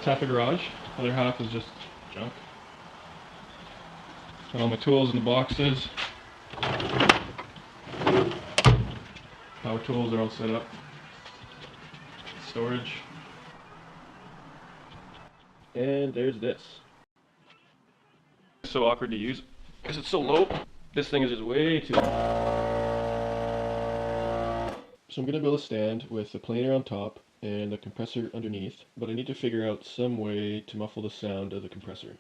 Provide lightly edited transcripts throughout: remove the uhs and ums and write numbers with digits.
half a garage, the other half is just junk. Got all my tools in the boxes. Power tools are all set up. Storage. And there's this. It's so awkward to use because it's so low. This thing is just way too low. So I'm going to build a stand with a planer on top and a compressor underneath, but I need to figure out some way to muffle the sound of the compressor.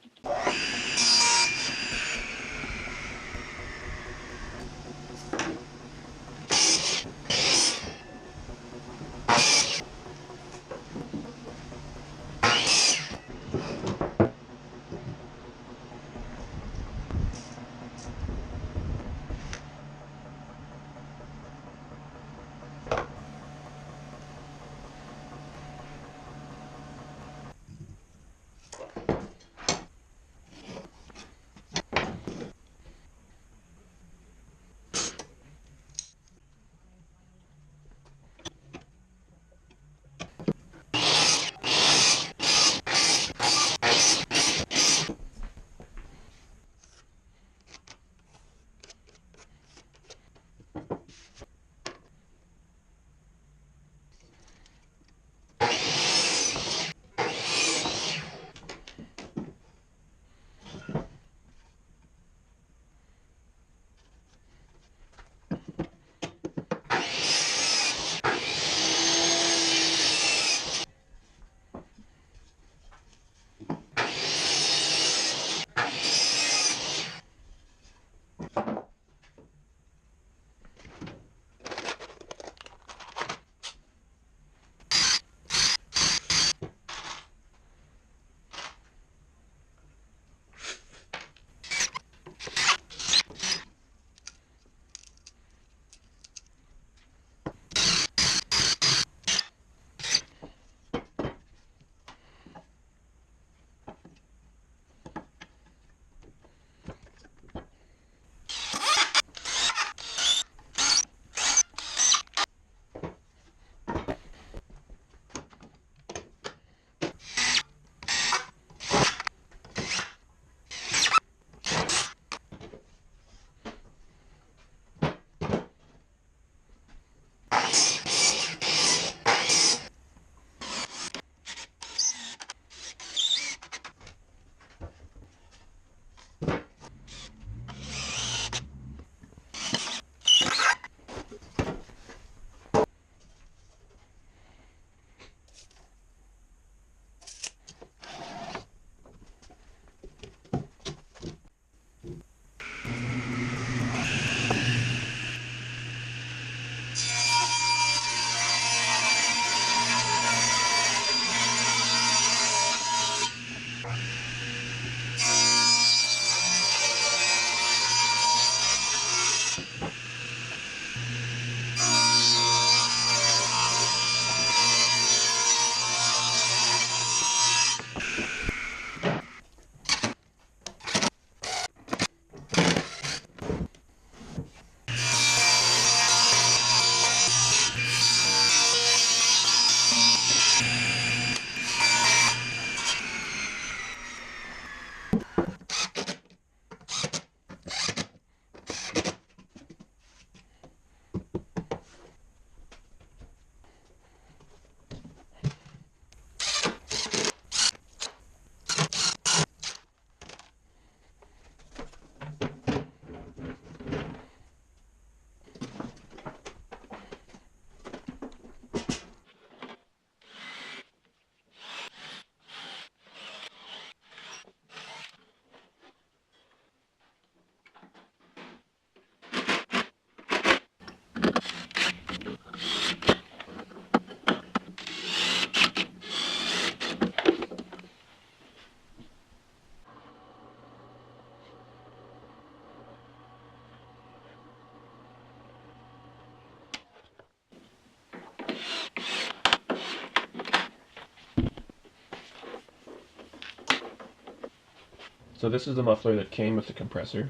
So this is the muffler that came with the compressor.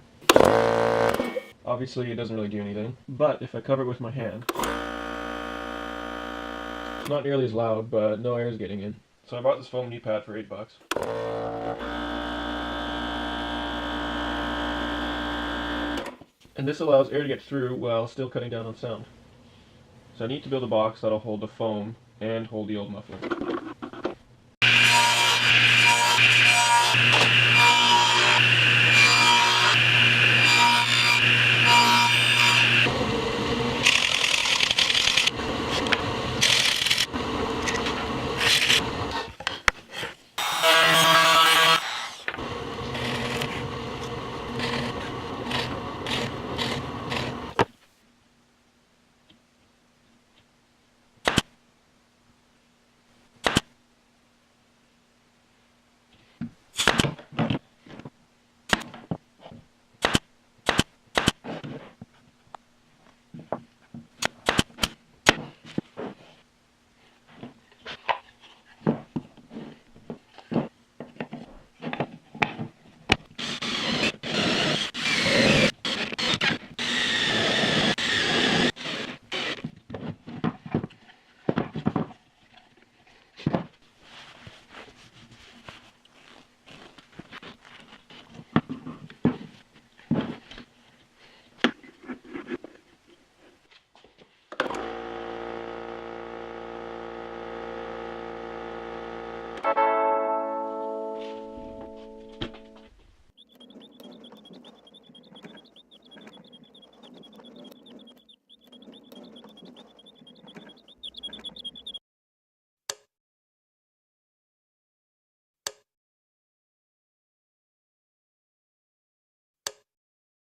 Obviously it doesn't really do anything, but if I cover it with my hand, it's not nearly as loud, but no air is getting in. So I bought this foam knee pad for $8. And this allows air to get through while still cutting down on sound. So I need to build a box that'll hold the foam and hold the old muffler.